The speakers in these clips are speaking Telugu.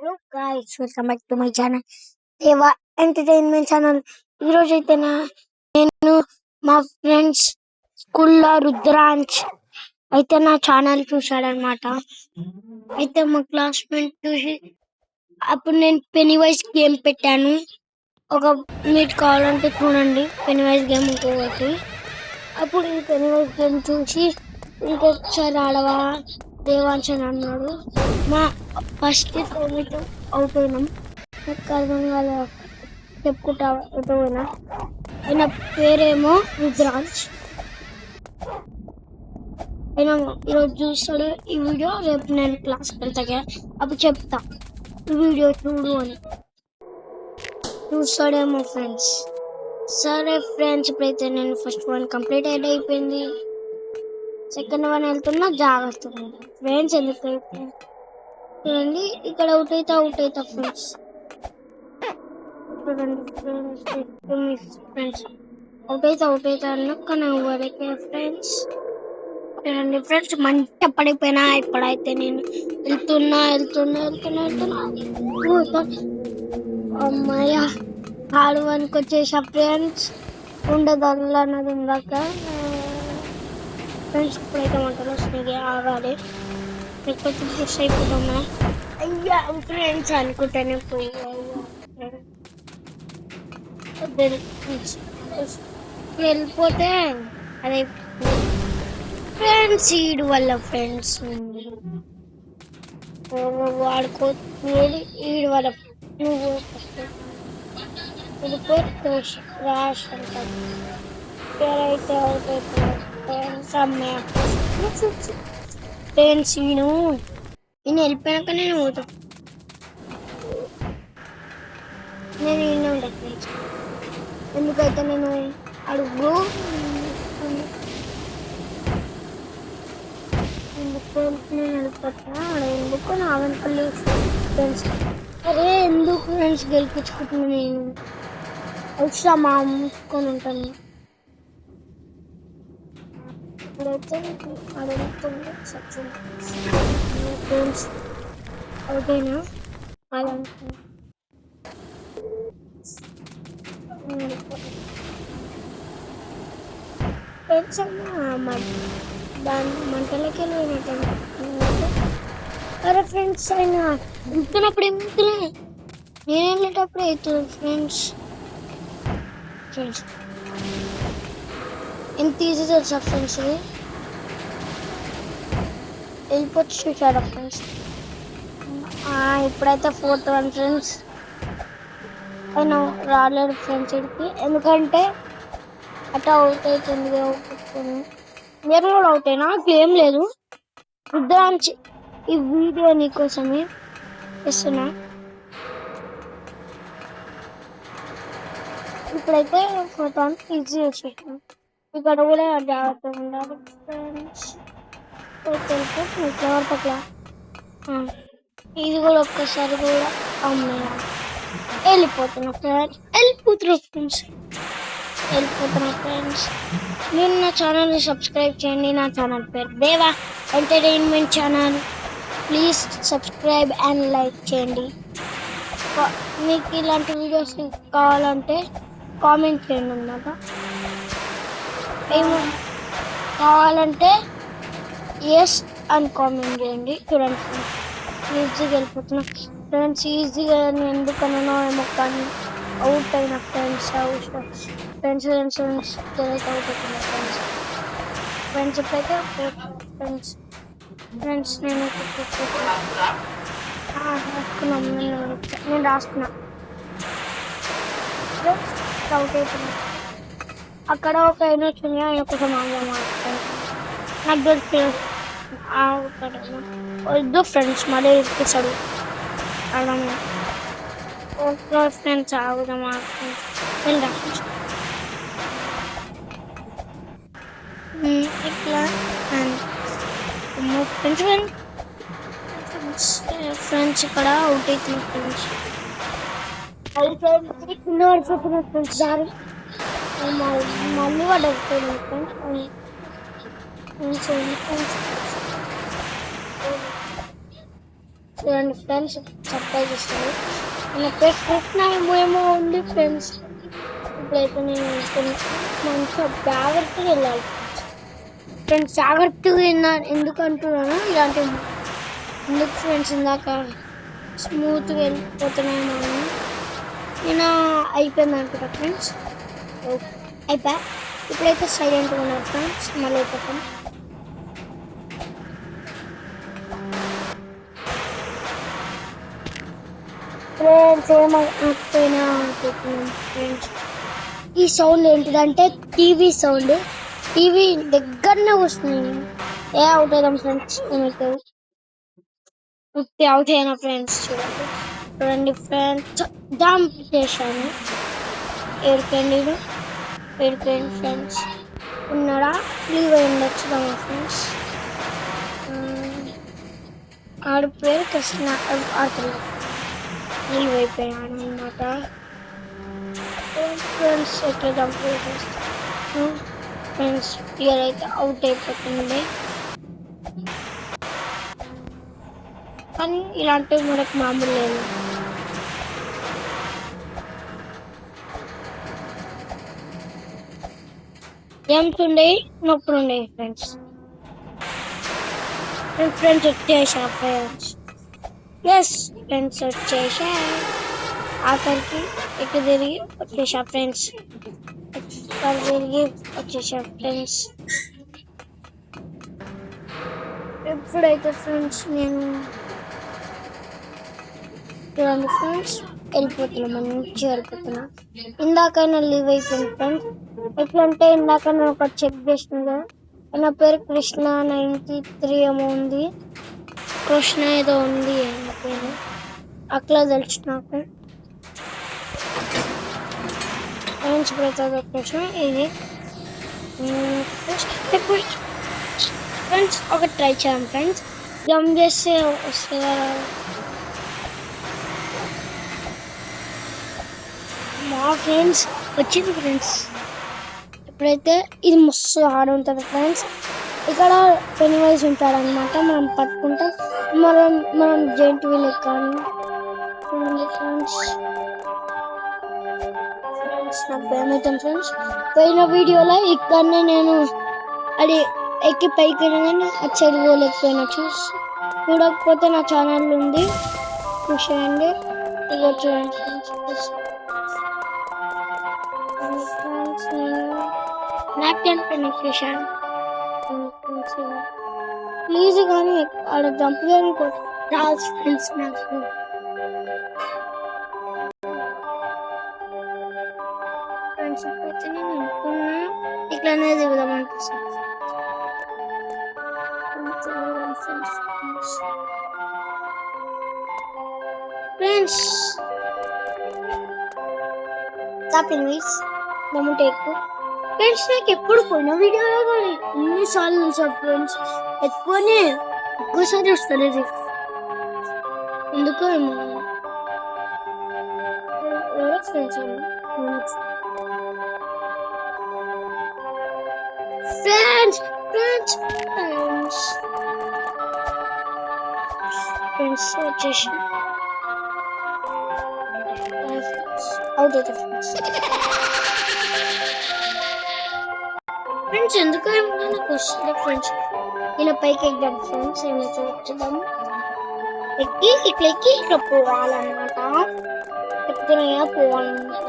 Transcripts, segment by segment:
Hello guys, welcome back to my channel. దేవా ఎంటర్టైన్మెంట్ ఛానల్. ఈరోజు అయితే నేను మా ఫ్రెండ్స్ స్కూల్లో రుద్రాంశ్ అయితే నా ఛానల్ చూశాడనమాట. అయితే మా క్లాస్మేట్ చూసి అప్పుడు నేను పెనీవైజ్ గేమ్ పెట్టాను. ఒక మీకు కావాలంటే చూడండి, పెనీవైజ్ గేమ్ ఇంకొకటి. అప్పుడు ఈ పెనీవైజ్ గేమ్ చూసి ఇంకొకసారి ఆడవా దేవాంశ్ అని అన్నాడు. మా ఫస్ట్ అవుట్ అయినాం. అర్థం కాల చెప్పుకుంటా ఎటు పోయినా. ఆయన పేరేమో రుద్రాంశ్. ఆయన ఈరోజు చూస్తాడు ఈ వీడియో, రేపు నేను క్లాస్కి వెళ్తా అప్పుడు చెప్తా ఈ వీడియో చూడు అని. చూస్తాడేమో ఫ్రెండ్స్. సరే ఫ్రెండ్స్, ఇప్పుడైతే నేను ఫస్ట్ వన్ కంప్లీట్ అయిపోయింది, సెకండ్ వన్ వెళ్తున్నా. జాగ్రత్త ఫ్రెండ్స్, ఎందుకు అయిపోయింది చూడండి. ఇక్కడ అవుట్ అవుతా ఫ్రెండ్స్. చూడండి ఫ్రెండ్స్, అవుట్ అవుతా అన్న వరకే ఫ్రెండ్స్. చూడండి ఫ్రెండ్స్, మంట పడిపోయినా. ఇప్పుడైతే నేను వెళ్తున్నా. అమ్మాయ హార్డ్ వన్కి వచ్చేసా ఫ్రెండ్స్. ఉండదు అన్నది ఇందాక ఫ్రెండ్స్. ఇప్పుడైతే వంటలు వస్తున్నాయి, ఆగాలి. లేకపోతే పుష్ అయిపోతామా. అయ్యా ఫ్రెండ్స్ అనుకుంటానే పోయా. వెళ్ళిపోతే అదే ఫ్రెండ్స్, ఈడు వల్ల ఫ్రెండ్స్ వాడుకో. ఈడు వల్ల నువ్వు రాష్ అంటారు. పేరైతే అవుతాయి ఫ్రెండ్స్. అమ్మాయి ఫ్రెండ్స్, నేను వెళ్ళిపోయాక నేను పోతా. నేను ఈయన ఉంటా ఫ్రెండ్స్. ఎందుకైతే నేను అడుగు నేను వెళ్ళిపోతా. ఎందుకు నా వెనకాల ఫ్రెండ్స్. అరే ఎందుకు ఫ్రెండ్స్ గెలిపించుకుంటున్నా నేను. అవసరమా మూసుకొని ఉంటాను. ఇప్పుడైతే అడుగుతుంది ఫ్రెండ్స్. అవుతేనా అలా ఫ్రెండ్స్ అన్న దాని మంటలకి వెళ్ళినట్టు. అరే ఫ్రెండ్స్, ఆయన వెళ్తున్నప్పుడు ఏమవుతులే, నేను వెళ్ళేటప్పుడు అవుతుంది ఫ్రెండ్స్. ఎంత ఈజీ తెలుసా ఫ్రెండ్స్. వెళ్ళిపోవచ్చు చూసారా ఫ్రెండ్స్. ఇప్పుడైతే 4th వన్ ఫ్రెండ్స్. ఆయన రాలేడు ఫ్రెండ్స్ ఇడికి, ఎందుకంటే అట్లా అవుట్ అవుతుంది. నేను కూడా అవుట్ అయినా, ఏం లేదు. రుద్రాంశ్, ఈ వీడియో నీకోసమే ఇస్తున్నా. ఇప్పుడైతే ఫోటోని ఈజీ వచ్చేసాను. ఇక్కడ కూడా జాగ్రత్తగా ఉండాలి ఫ్రెండ్స్. ఫ్లవర్ పట్ల ఇది కూడా ఒక్కసారి కూడా అమ్మాయి వెళ్ళిపోతున్నా ఫ్రెండ్స్. నేను నా ఛానల్ని సబ్స్క్రైబ్ చేయండి. నా ఛానల్ పేరు దేవా entertainment channel. Please subscribe and like చేయండి. మీకు ఇలాంటి వీడియోస్ కావాలంటే కామెంట్ చేయండి అన్నమాట. ఏమో కావాలంటే ఎస్ అని కామెంట్ చేయండి. చూడండి ఫ్రెండ్స్, ఈజీగా వెళ్ళిపోతున్నా ఫ్రెండ్స్. ఈజీగా ఎందుకనో ఏమో కానీ అవుట్ అయిన ఫ్రెండ్స్. ఫ్రెండ్స్ అవుట్ అవుతున్నా ఫ్రెండ్స్. ఇప్పుడైతే ఫ్రెండ్స్ నేను రాసుకున్నా అవుట్ అవుతున్నా. అక్కడ ఒక ఆయన వచ్చింది, ఆయన కోసం నాకు దొరికి వద్దు ఫ్రెండ్స్, మళ్ళీ ఇప్పిస్తాడు అలా ఫ్రెండ్స్. ఆగుదామా వెళ్దా ఇట్లా ఫ్రెండ్స్. ఇక్కడ అవుట్ అవుతుంది ఫ్రెండ్స్. ఫ్రెండ్స్ దారి మళ్ళీ వాడు అవుతుంది ఫ్రెండ్స్. చూడండి ఫ్రెండ్స్, సర్ప్రైజ్ ఇస్తుంది. నా పేరు కృష్ణ ఏమో ఉంది ఫ్రెండ్స్. ఇప్పుడైతే నేను మంచిగా జాగ్రత్తగా వెళ్ళాలి ఫ్రెండ్స్. జాగ్రత్తగా వెళ్ళాలి ఎందుకు అంటున్నాను ఇలాంటి ఎందుకు ఫ్రెండ్స్, ఇందాక స్మూత్గా వెళ్ళిపోతున్నాయేమో నేను అయిపోయింది అనుకుంటా ఫ్రెండ్స్. అయిపోయా. ఇప్పుడైతే సైలెంట్గా ఉన్నారు ఫ్రెండ్స్, మళ్ళీ అయిపోతాం. ఫ్రెండ్స్ ఏమైపోయినా అనుకుంటున్నాం ఫ్రెండ్స్. ఈ సౌండ్ ఏంటిదంటే టీవీ సౌండ్. టీవీ దగ్గరనే వస్తుంది. ఏ అవుట్ అవుతాం ఫ్రెండ్స్, ఏమవుతుంది అవుట్ అయినా ఫ్రెండ్స్. చూడండి ఫ్రెండ్స్, జంప్ చేశాను. ఏడుపోయింది ఫ్రెండ్స్. ఉన్నాడా? లీవ్ అయి ఉండొచ్చు కదా ఫ్రెండ్స్. ఆడు పేరు కృష్ణ, ఆడుతున్నాడు. లీవ్ అయిపోయాడు అనమాట ఫ్రెండ్స్. ఎట్లా జంప్ చేసేస్తాను ఫ్రెండ్స్. క్లియర్ అయితే అవుట్ అయిపోతుంది. కానీ ఇలాంటివి మనకు మామూలు లేదు. గేమ్స్ ఉండేవి, నొప్పులు ఉండేవి ఫ్రెండ్స్. ఫ్రెండ్స్ వచ్చేసా ఫ్రెండ్స్. ఎస్ ఫ్రెండ్స్ వచ్చేసా. ఆఖరికి ఎటు తిరిగి వచ్చేసా ఫ్రెండ్స్. తిరిగి వచ్చేసా ఫ్రెండ్స్. ఎప్పుడైతే ఫ్రెండ్స్ నేను చూడండి ఫ్రెండ్స్ వెళ్ళిపోతున్నా, మంచిగా వెళ్ళిపోతున్నా. ఇందాకైనా లీవ్ అయిపోయింది ఫ్రెండ్స్. ఎట్లా అంటే ఇందాక నేను ఒకటి చెక్ చేసిన కదా, నా పేరు కృష్ణ 93 ఏమో ఉంది. కృష్ణ ఏదో ఉంది నా పేరు, అట్లా తెలుసు నాకు ఫ్రెండ్స్. ఇప్పుడైతే కృష్ణ ఇది ఫ్రెండ్స్. ఒకటి ట్రై చేద్దాం ఫ్రెండ్స్. జంప్ చేస్తే వస్తుందా? మా ఫ్రెండ్స్ వచ్చింది ఫ్రెండ్స్. ఇప్పుడైతే ఇది మస్తు హార్డ్ ఉంటుంది ఫ్రెండ్స్. ఇక్కడ పెనివైజ్ ఉంటాడు అనమాట. మనం పట్టుకుంటాం, మనం జెంట్ వీల్ ఎక్కాలి ఫ్రెండ్స్. నాకు భయమవుతాం ఫ్రెండ్స్. పోయిన వీడియోలో ఇక్కడనే నేను అది ఎక్కి పైకి కానీ అది సైడ్ పోలేకపోయినా. చూడకపోతే నా ఛానల్ ఉంది, చూసేయండి. ఇక చూడండి ఫ్రెండ్స్. నాప్కిన్ పెన్ ఎక్కేసాను ప్లీజ్. కానీ ఆడ జంప్ కానీ రాల్స్ ఫ్రెండ్స్. నాకు ఫ్రెండ్స్ అయితే నేను అనుకున్నా ఇట్లానే దిగుదాం అనిపిస్తుంది ఫ్రెండ్స్. కాపీస్ మమ్మల్ని ఎక్కువ ఫ్రెండ్స్. నాకు ఎప్పుడు పోయిన వీడియోలో కానీ ఎన్నిసార్లు చూసాడు ఫ్రెండ్స్. ఎక్కువసారి వస్తుంది ఇది ఎందుకో ఏమో friends. Friends friends friends friends వచ్చేసి అవుట్ అవుతా ఫ్రెండ్స్. ఎందుకు ఏమన్నా నాకు వస్తుంది ఫ్రెండ్స్. ఇలా పైకి ఎక్కాం ఫ్రెండ్స్. ఏమైతే వచ్చేద్దాము, ఎక్కి ఇట్లా ఎక్కి ఇట్లా పోవాలన్నమాట. ఎప్పుడైనా పోవాలన్నమాట.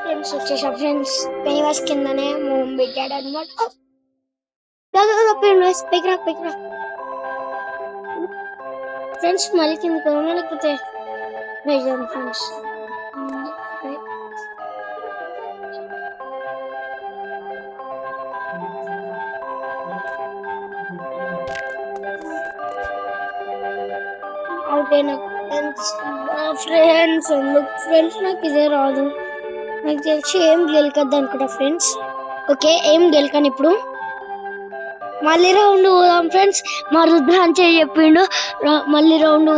ఫ్రెండ్స్ వచ్చేసా ఫ్రెండ్స్. పెనివాస్ కిందనే మోమ్ పెట్టాడు అనమాట. పెనివాస్ పైకి రా ఫ్రెండ్స్. మళ్ళీ కింద పోదామా లేకపోతే వేద్దాం ఫ్రెండ్స్. అవుతేనా ఫ్రెండ్స్. ఎందుకు ఫ్రెండ్స్ నాకు ఇదే రాదు. నాకు తెలిసి ఏం గెలకద్దు అనుకుంటా ఫ్రెండ్స్. ఓకే ఏం గెలకని ఇప్పుడు మళ్ళీ రౌండ్ పోదాం ఫ్రెండ్స్. మా రుద్రాంచ చెప్పిండు మళ్ళీ రౌండ్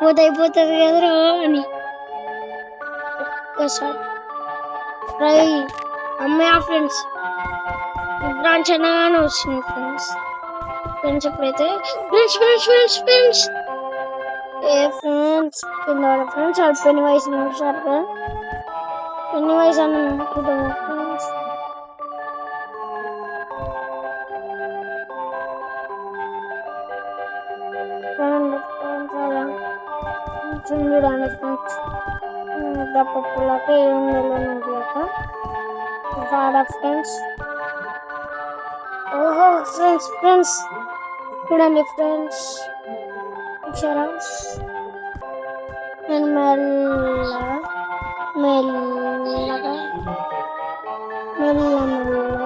పోతే అయిపోతుంది కదరా అని. ఒక్కసారి ట్రై అమ్మా ఫ్రెండ్స్. రుద్రాంచనానే వచ్చింది ఫ్రెండ్స్. ఫ్రెండ్స్ ఎప్పుడైతే friends friends friends friends friends పిల్లవాడు ఫ్రెండ్స్ అది పెన్ని వయసు సార్ పెన్ని వయసు అని అనుకుంటున్నా ఫ్రెండ్స్. చూడండి ఫ్రెండ్స్ దప్పలాక ఏం వెళ్ళక ఫ్రెండ్స్. ఓహో ఫ్రెండ్స్ ఫ్రెండ్స్ చూడండి ఫ్రెండ్స్ నేను మెల్లగా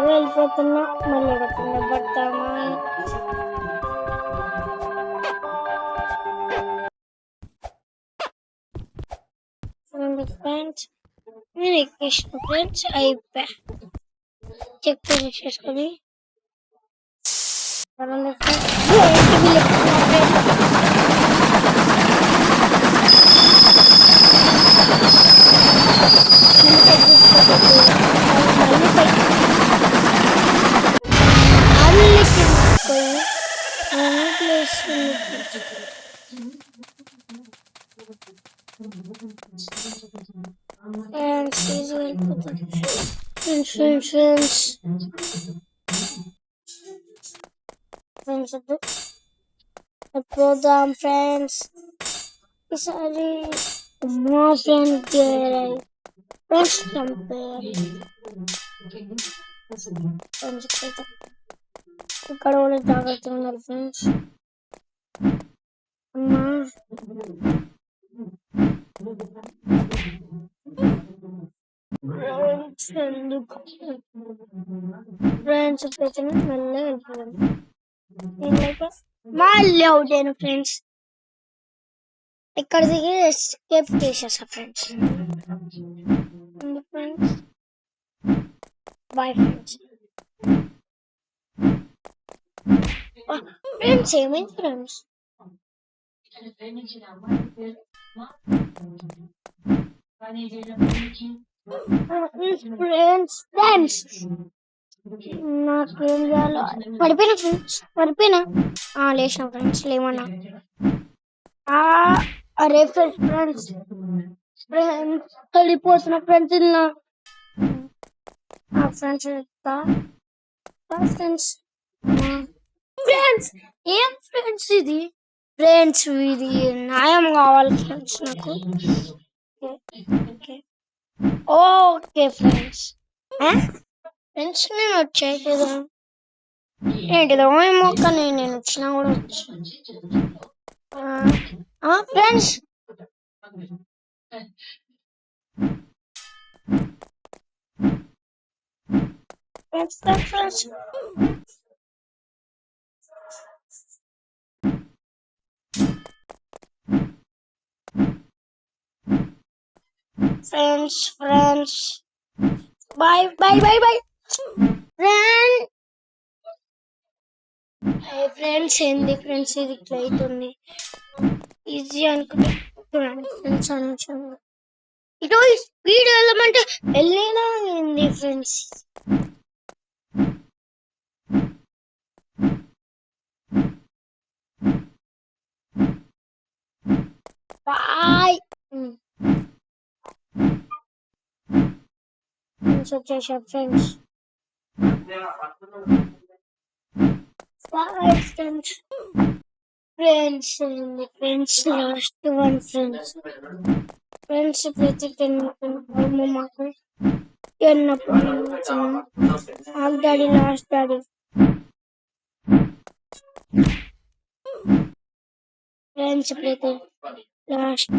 వెళ్ళిపోతున్నా. మళ్ళీ కింద పడతామా. ఫ్రెండ్స్ నేను ఎక్కేసిన ఫ్రెండ్స్ అయిపోయా. చెక్ చేసుకొని పోదాం ఫ్రెండ్స్. ఈసారి మా ఫ్రెండ్ ఫ్రెండ్స్ ఇక్కడ కూడా జాగ్రత్తగా ఉన్నారు ఫ్రెండ్స్. అమ్మా ఎందుకు ఫ్రెండ్స్ మళ్ళీ వెళ్ళిపోయాను. మళ్ళీ అవుట్ అయ్యాను ఫ్రెండ్స్. ఇక్కడ దిగి ఎస్కేప్ చేసేసా friends. Friends boy friends. Friends ఏమైంది ఫ్రెండ్స్? ఫ్రెండ్స్ ఫ్రెండ్స్ నాకేం చేయాలో పడిపోయినా ఫ్రెండ్స్. పడిపోయినా లేచిన ఫ్రెండ్స్ లేమన్నా. అరే ఫ్రెండ్స్ ఫ్రెండ్స్ పడిపోతున్నా ఫ్రెండ్స్. ఇలా ఫ్రెండ్స్ ఫ్రెండ్స్ ఫ్రెండ్స్ ఏం ఫ్రెండ్స్ ఇది? ఫ్రెండ్స్ ఇది న్యాయం కావాలి ఫ్రెండ్స్ నాకు. ఓకే ఫ్రెండ్స్ ఫ్రెండ్స్ నేను వచ్చాయి కదా ఏంటిదో ఏమో కానీ నేను వచ్చినా కూడా friends friends friends friends boy boy boy boy friends ఏంది ఫ్రెండ్స్ ఇది ఇట్లా అవుతుంది ఈజీ అనుకుంటే ఫ్రెండ్స్ అనుకుంటున్నాను. ఇటు స్పీడ్ వెళ్ళమంటే వెళ్ళినా ఏంది ఫ్రెండ్స్? బాయ్ వచ్చేసా friends. Boy friends. Friends friends last one friends. Friends ప్రతి 10 మాకు 10 all daddy last daddy friends ప్రతి లాస్ట్